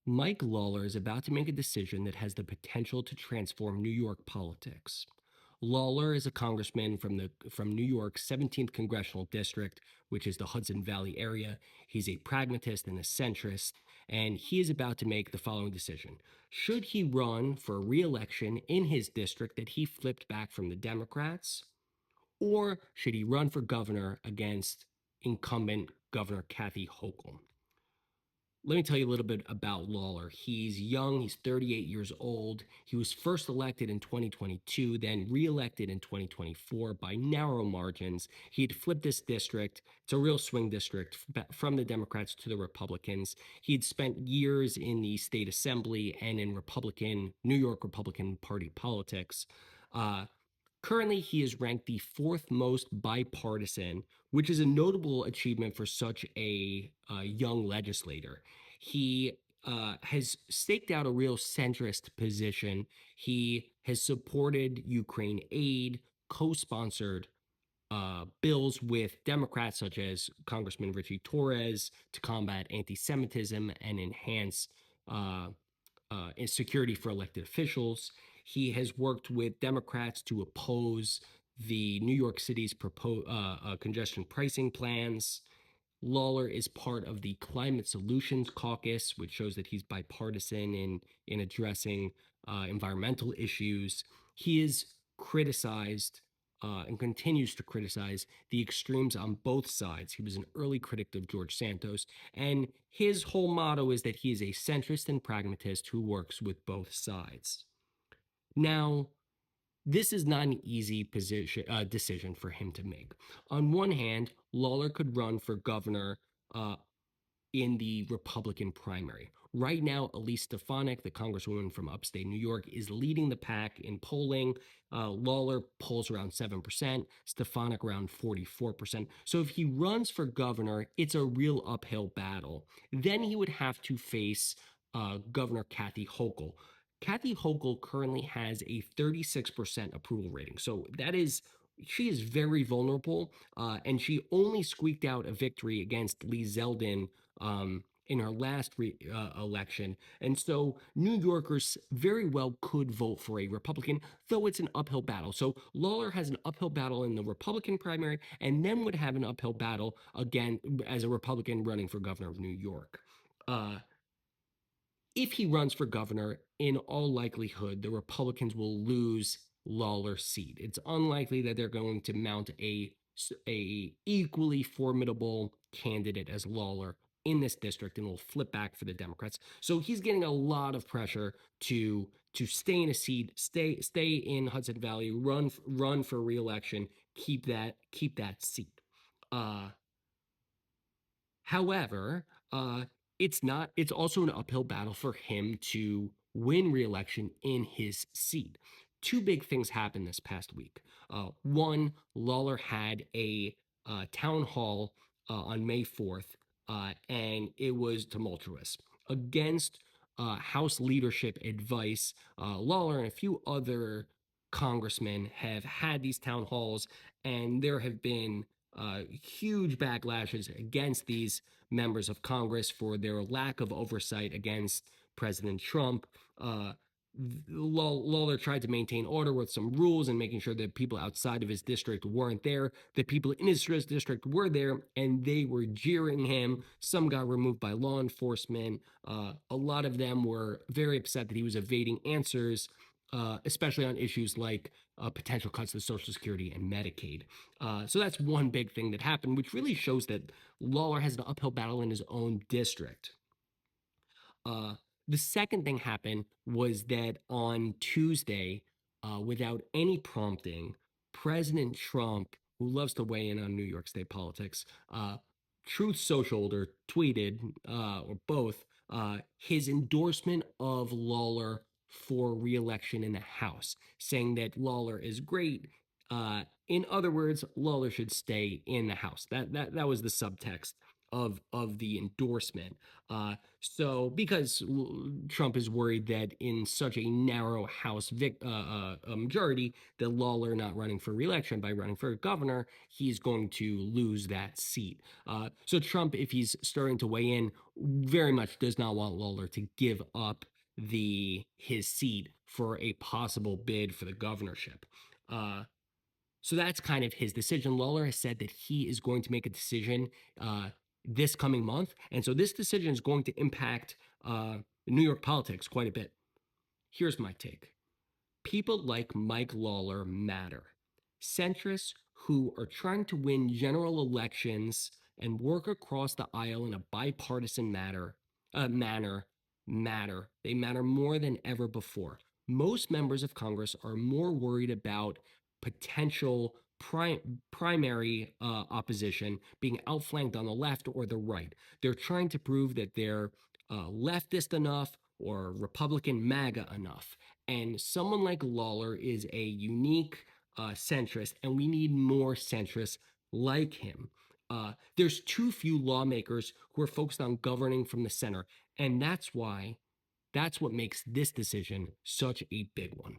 Mike Lawler is about to make a decision that has the potential to transform New York politics. Lawler is a congressman from New York's 17th congressional district, which is the Hudson Valley area. He's a pragmatist and a centrist, and he is about to make the following decision. Should he run for re-election in his district that he flipped back from the Democrats, or should he run for governor against incumbent Governor Kathy Hochul? Let me tell you a little bit about Lawler. He's young, he's 38 years old. He was first elected in 2022, then reelected in 2024 by narrow margins. He had flipped this district. It's a real swing district from the Democrats to the Republicans. He'd spent years in the state assembly and in New York Republican Party politics. Uh, Currently, he is ranked the fourth most bipartisan, which is a notable achievement for such a young legislator. He has staked out a real centrist position. He has supported Ukraine aid, co sponsored bills with Democrats such as Congressman Richie Torres to combat anti Semitism and enhance security for elected officials. He has worked with Democrats to oppose the New York City's congestion pricing plans. Lawler is part of the Climate Solutions Caucus, which shows that he's bipartisan in addressing environmental issues. He is criticized and continues to criticize the extremes on both sides. He was an early critic of George Santos, and his whole motto is that he is a centrist and pragmatist who works with both sides. Now, this is not an easy decision for him to make. On one hand, Lawler could run for governor in the Republican primary. Right now, Elise Stefanik, the congresswoman from upstate New York, is leading the pack in polling. Lawler polls around 7%, Stefanik around 44%. So if he runs for governor, it's a real uphill battle. Then he would have to face Governor Kathy Hochul. Kathy Hochul currently has a 36% approval rating. So she is very vulnerable, and she only squeaked out a victory against Lee Zeldin in her last election. And so New Yorkers very well could vote for a Republican, though it's an uphill battle. So Lawler has an uphill battle in the Republican primary and then would have an uphill battle again as a Republican running for governor of New York. If he runs for governor, in all likelihood, the Republicans will lose Lawler's seat. It's unlikely that they're going to mount a equally formidable candidate as Lawler in this district and will flip back for the Democrats. So he's getting a lot of pressure to stay in a seat, stay in Hudson Valley, run for reelection, keep that seat. However, it's also an uphill battle for him to win re-election in his seat. Two big things happened this past week. One, Lawler had a town hall on May 4th, and it was tumultuous. Against House leadership advice, Lawler and a few other congressmen have had these town halls, and there have been huge backlashes against these members of Congress for their lack of oversight against President Trump. Lawler tried to maintain order with some rules and making sure that people outside of his district weren't there. The people in his district were there, and they were jeering him. Some got removed by law enforcement. A lot of them were very upset that he was evading answers, especially on issues like potential cuts to Social Security and Medicaid. So that's one big thing that happened, which really shows that Lawler has an uphill battle in his own district. The second thing happened was that on Tuesday, without any prompting, President Trump, who loves to weigh in on New York State politics, Truth Social or tweeted, or both, his endorsement of Lawler for reelection in the House, saying that Lawler is great. In other words, Lawler should stay in the House. That was the subtext. of the endorsement. So because Trump is worried that in such a narrow majority, that Lawler not running for reelection by running for governor, he's going to lose that seat. So Trump, if he's starting to weigh in, very much does not want Lawler to give up his seat for a possible bid for the governorship. So that's kind of his decision. Lawler has said that he is going to make a decision this coming month. And so this decision is going to impact New York politics quite a bit. Here's my take. People like Mike Lawler matter. Centrists who are trying to win general elections and work across the aisle in a bipartisan manner matter. They matter more than ever before. Most members of Congress are more worried about potential primary opposition being outflanked on the left or the right. They're trying to prove that they're leftist enough or Republican MAGA enough. And someone like Lawler is a unique centrist, and we need more centrists like him. There's too few lawmakers who are focused on governing from the center, and that's what makes this decision such a big one.